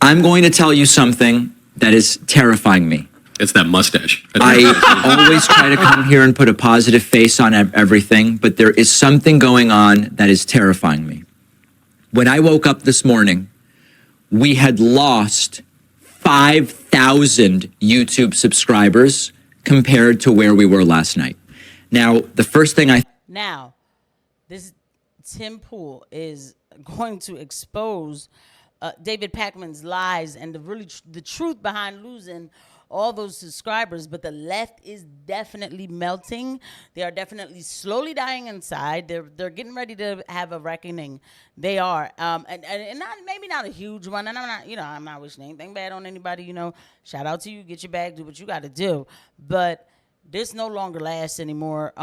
I'm going to tell you something that is terrifying me. It's that mustache. I always try to come here and put a positive face on everything, but there is something going on that is terrifying me. When I woke up this morning, we had lost 5,000 YouTube subscribers compared to where we were last night. Now, the first thing Now, this Tim Pool is going to expose David Pakman's lies and the truth behind losing all those subscribers, but the left is definitely melting. They are definitely slowly dying inside. They're getting ready to have a reckoning. They are, and not, maybe not a huge one. And I'm not wishing anything bad on anybody. Shout out to you. Get your bag. Do what you got to do. But this no longer lasts anymore.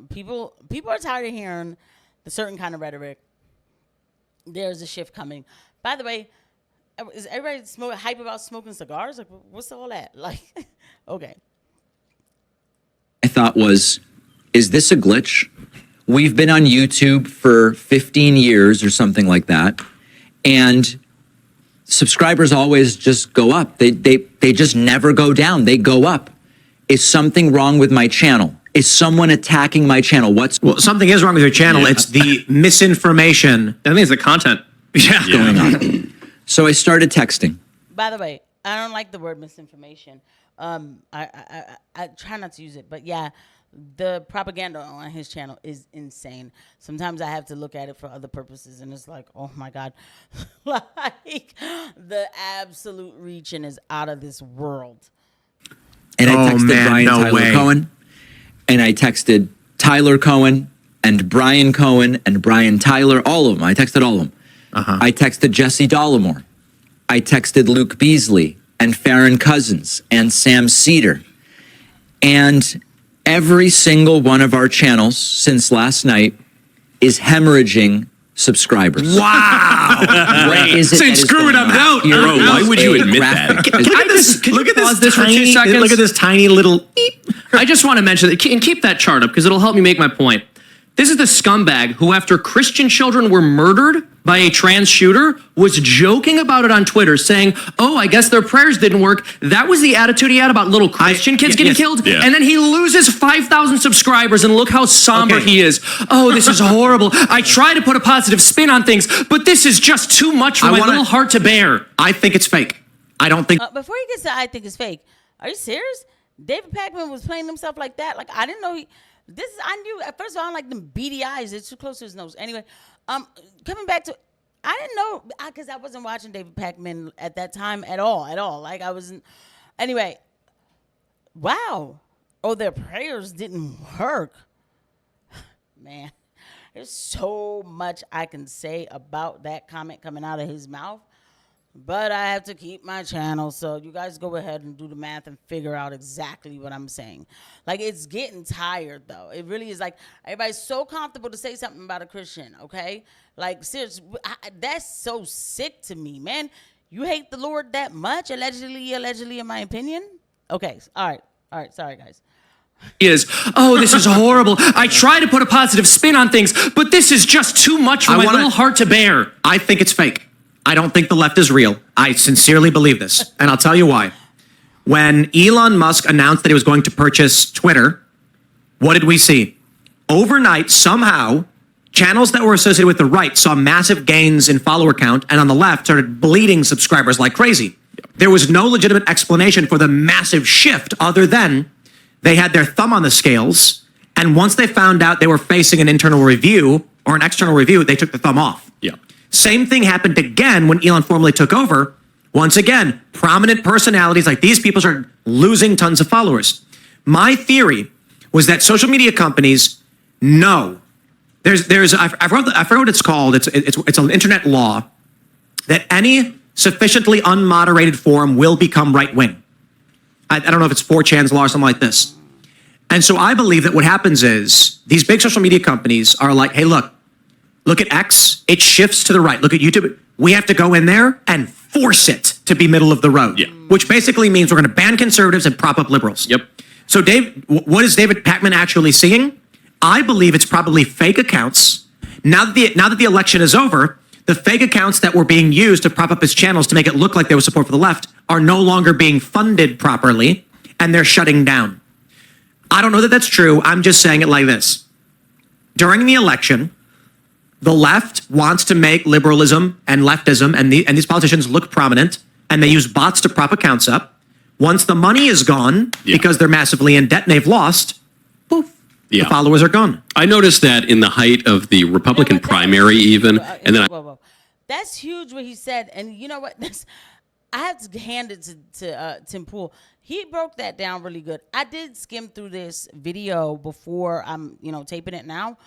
People are tired of hearing the certain kind of rhetoric. There's a shift coming. By the way, is everybody hype about smoking cigars? Like, what's all that? Like, okay. I thought was, is this a glitch? We've been on YouTube for 15 years or something like that, and subscribers always just go up. They just never go down. They go up. Is something wrong with my channel? Is someone attacking my channel? Well, something is wrong with your channel. Yeah. It's the misinformation. I think it's the content. Yeah. Going on. So I started texting. By the way, I don't like the word misinformation. I try not to use it, but yeah, the propaganda on his channel is insane. Sometimes I have to look at it for other purposes, and it's like, oh my God, like the absolute reaching is out of this world. And I texted Tyler Cohen, and I texted Tyler Cohen and Brian Cohen and Brian Tyler, all of them. I texted all of them. I texted Jesse Dollemore. I texted Luke Beasley and Farron Cousins and Sam Cedar. And every single one of our channels since last night is hemorrhaging subscribers. Wow. What is it Saying screw it, I'm out. Bro, why would you admit that? Look at this tiny little beep. I just want to mention that, and keep that chart up because it'll help me make my point. This is the scumbag who, after Christian children were murdered by a trans shooter, was joking about it on Twitter, saying, oh, I guess their prayers didn't work. That was the attitude he had about little Christian kids getting killed. Yeah. And then he loses 5,000 subscribers, and look how somber he is. Oh, this is horrible. I try to put a positive spin on things, but this is just too much for my little heart to bear. I think it's fake. I don't think... Before he gets to I think it's fake, are you serious? David Pakman was playing himself like that? Like, I didn't know he... I knew, first of all, I don't like them beady eyes. It's too close to his nose. Anyway, coming back to, I didn't know, because I wasn't watching David Pakman at that time at all. Like, I wasn't, anyway, wow. Oh, their prayers didn't work. Man, there's so much I can say about that comment coming out of his mouth. But I have to keep my channel, so you guys go ahead and do the math and figure out exactly what I'm saying. Like, it's getting tired, though. It really is. Like, everybody's so comfortable to say something about a Christian, okay? Like, seriously, that's so sick to me, man. You hate the Lord that much, allegedly, in my opinion? Okay, all right, sorry, guys. Oh, this is horrible. I try to put a positive spin on things, but this is just too much for my little heart to bear. I think it's fake. I don't think the left is real. I sincerely believe this, and I'll tell you why. When Elon Musk announced that he was going to purchase Twitter, what did we see? Overnight, somehow, channels that were associated with the right saw massive gains in follower count, and on the left started bleeding subscribers like crazy. There was no legitimate explanation for the massive shift other than they had their thumb on the scales, and once they found out they were facing an internal review or an external review, they took the thumb off. Yeah. Same thing happened again when Elon formally took over. Once again, prominent personalities like these people started losing tons of followers. My theory was that social media companies know I forgot what it's called. It's an internet law that any sufficiently unmoderated forum will become right wing. I don't know if it's 4chan's law or something like this. And so I believe that what happens is these big social media companies are like, hey, look at X, it shifts to the right. Look at YouTube. We have to go in there and force it to be middle of the road, which basically means we're going to ban conservatives and prop up liberals. Yep. So Dave, what is David Pakman actually seeing? I believe it's probably fake accounts. Now that the election is over, The fake accounts that were being used to prop up his channels to make it look like there was support for the left are no longer being funded properly, and they're shutting down. I don't know that that's true. I'm just saying it like this. During the election, the left wants to make liberalism and leftism and these politicians look prominent, and they use bots to prop accounts up. Once the money is gone, because they're massively in debt and they've lost, poof, the followers are gone. I noticed that in the height of the Republican primary even, and then that's huge what he said. And you know what? I have to hand it to Tim Pool. He broke that down really good. I did skim through this video before I'm, taping it now.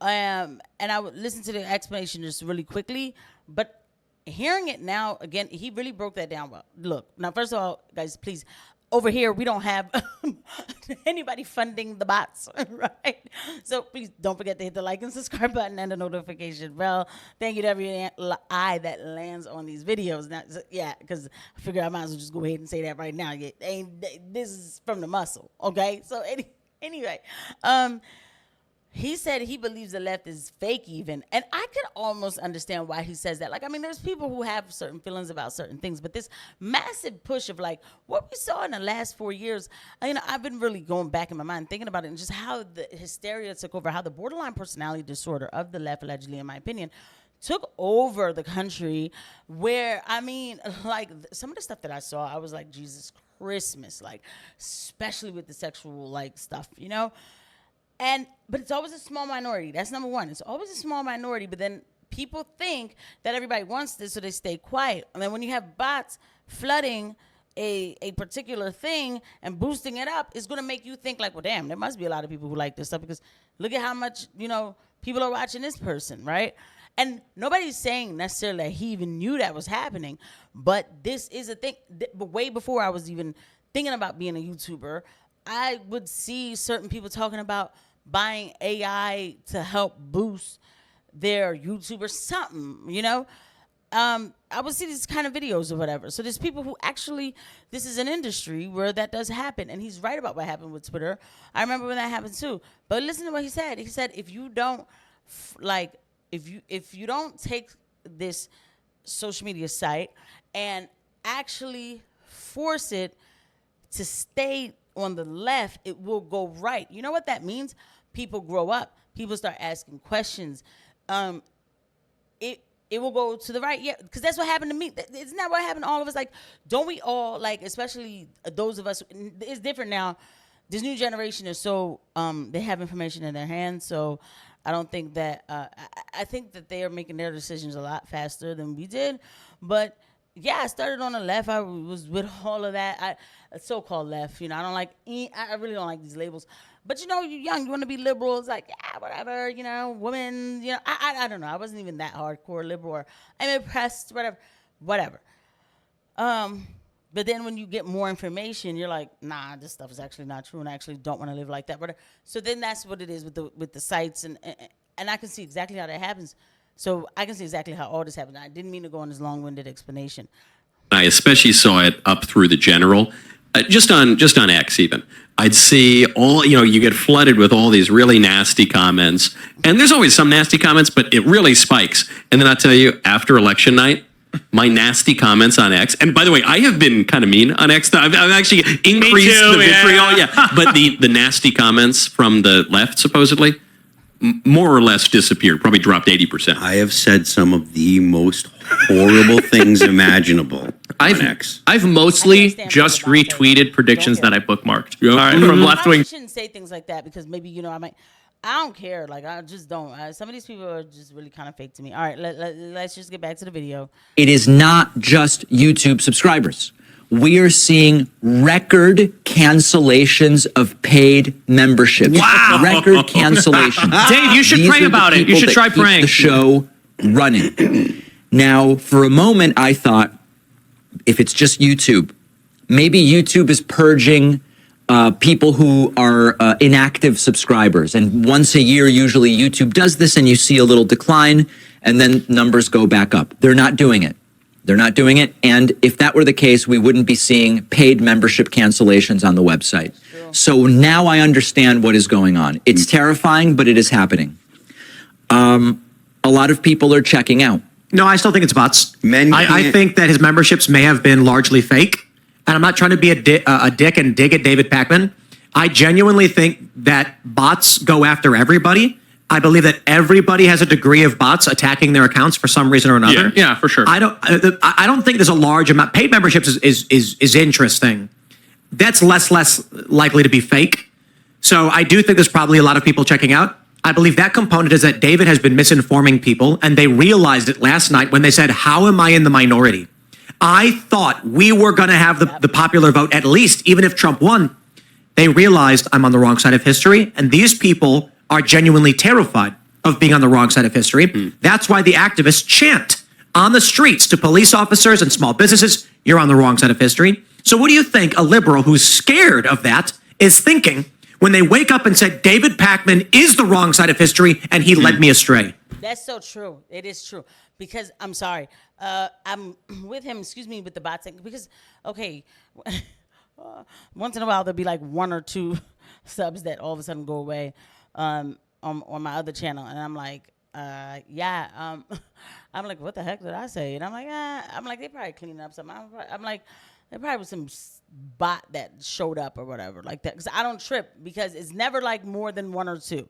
And I would listen to the explanation just really quickly. But hearing it now, again, he really broke that down well. Look, now, first of all, guys, please, over here, we don't have anybody funding the bots, right? So please don't forget to hit the like and subscribe button and the notification bell. Thank you to every eye that lands on these videos. Now, because I figure I might as well just go ahead and say that right now. This is from the muscle, okay? So anyway, he said he believes the left is fake even. And I could almost understand why he says that. There's people who have certain feelings about certain things, but this massive push of what we saw in the last 4 years, I've been really going back in my mind thinking about it and just how the hysteria took over, how the borderline personality disorder of the left, allegedly, in my opinion, took over the country where, some of the stuff that I saw, I was like, Jesus Christmas, especially with the sexual, stuff, But it's always a small minority. That's number one. It's always a small minority, but then people think that everybody wants this, so they stay quiet. And then when you have bots flooding a particular thing and boosting it up, it's going to make you think well, damn, there must be a lot of people who like this stuff because look at how much, people are watching this person, right? And nobody's saying necessarily that he even knew that was happening, but this is a thing. But way before I was even thinking about being a YouTuber, I would see certain people talking about buying AI to help boost their YouTuber something, I would see these kind of videos or whatever. So there's people who actually, this is an industry where that does happen. And he's right about what happened with Twitter. I remember when that happened too. But listen to what he said. He said, if you don't, if you don't take this social media site and actually force it to stay on the left, it will go right. You know what that means? People grow up. People start asking questions. It will go to the right. Yeah, because that's what happened to me. Isn't that what happened to all of us? Don't we all, especially those of us, it's different now. This new generation is so, they have information in their hands. So I don't think that, I think that they are making their decisions a lot faster than we did. But yeah, I started on the left. I was with all of that. So-called left, I really don't like these labels. But you're young, you want to be liberal. It's whatever, women, I don't know. I wasn't even that hardcore liberal. Or I'm impressed, whatever. But then when you get more information, you're like, nah, this stuff is actually not true, and I actually don't want to live like that. But so then that's what it is with the sites, and I can see exactly how that happens. So I can see exactly how all this happened. I didn't mean to go on this long-winded explanation. I especially saw it up through the general, just on X even. I'd see all, you get flooded with all these really nasty comments, and there's always some nasty comments, but it really spikes. And then I'll tell you, after election night, my nasty comments on X, and by the way, I have been kind of mean on X. I've actually increased the vitriol, but the nasty comments from the left, supposedly, more or less disappeared, probably dropped 80%. I have said some of the most horrible things imaginable on X. I've mostly just retweeted predictions that I bookmarked from left wing. I shouldn't say things like that because maybe, I don't care. I just don't. Some of these people are just really kind of fake to me. All right, let's just get back to the video. It is not just YouTube subscribers. We are seeing record cancellations of paid memberships. Wow. Record cancellations. Dave, you should pray about it. You should try praying. The show running. Now, for a moment, I thought, if it's just YouTube, maybe YouTube is purging people who are inactive subscribers. And once a year, usually YouTube does this, and you see a little decline, and then numbers go back up. They're not doing it. They're not doing it. And if that were the case, we wouldn't be seeing paid membership cancellations on the website. So now I understand what is going on. It's terrifying, but it is happening. A lot of people are checking out. No, I still think it's bots. I can't- think that his memberships may have been largely fake. And I'm not trying to be a dick and dig at David Pakman. I genuinely think that bots go after everybody. I believe that everybody has a degree of bots attacking their accounts for some reason or another. Yeah, for sure. I don't think there's a large amount. Paid memberships is interesting. That's less likely to be fake. So I do think there's probably a lot of people checking out. I believe that component is that David has been misinforming people, and they realized it last night when they said, "How am I in the minority?" I thought we were going to have the popular vote at least, even if Trump won. They realized I'm on the wrong side of history, and these people are genuinely terrified of being on the wrong side of history. That's why the activists chant on the streets to police officers and small businesses, "You're on the wrong side of history." So what do you think a liberal who's scared of that is thinking when they wake up and said, David Pakman is the wrong side of history and he led me astray? That's so true. It is true. Because, I'm sorry, I'm with him, with the bot thing. Because, okay, once in a while there'll be like one or two subs that all of a sudden go away on my other channel. And I'm like, I'm like, what the heck did I say? And I'm like, they probably cleaning up something. I'm like, there probably was some bot that showed up or whatever like that. Because I don't trip because it's never like more than one or two.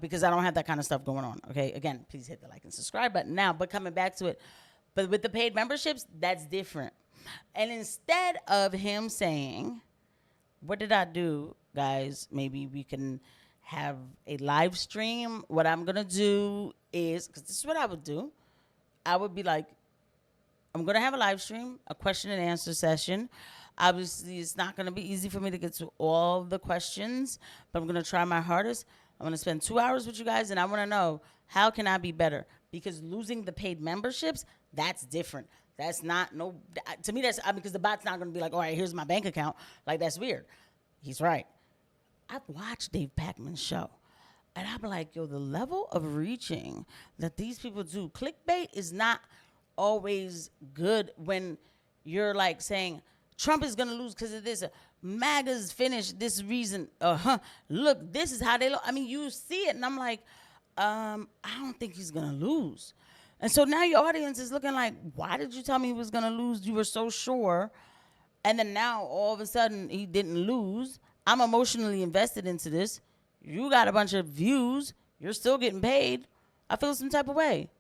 Because I don't have that kind of stuff going on. Okay, again, please hit the like and subscribe button now. But coming back to it, but with the paid memberships, that's different. And instead of him saying, "What did I do, guys? Maybe we can have a live stream." What I'm gonna do is, because this is what I would do, I would be like, I'm gonna have a live stream, a question and answer session. Obviously, it's not gonna be easy for me to get to all the questions, but I'm gonna try my hardest. I'm going to spend 2 hours with you guys, and I want to know, how can I be better? Because losing the paid memberships, that's different. That's not, to me, that's, because the bot's not going to be like, all right, here's my bank account. Like, that's weird. He's right. I've watched Dave Pakman's show, and I'm like, yo, the level of reaching that these people do, clickbait is not always good when you're like saying, Trump is going to lose because of this. MAGA's finished this reason. Look, this is how they look. I mean, you see it, and I'm like, I don't think he's going to lose. And so now your audience is looking like, why did you tell me he was going to lose? You were so sure. And then now, all of a sudden, he didn't lose. I'm emotionally invested into this. You got a bunch of views. You're still getting paid. I feel some type of way.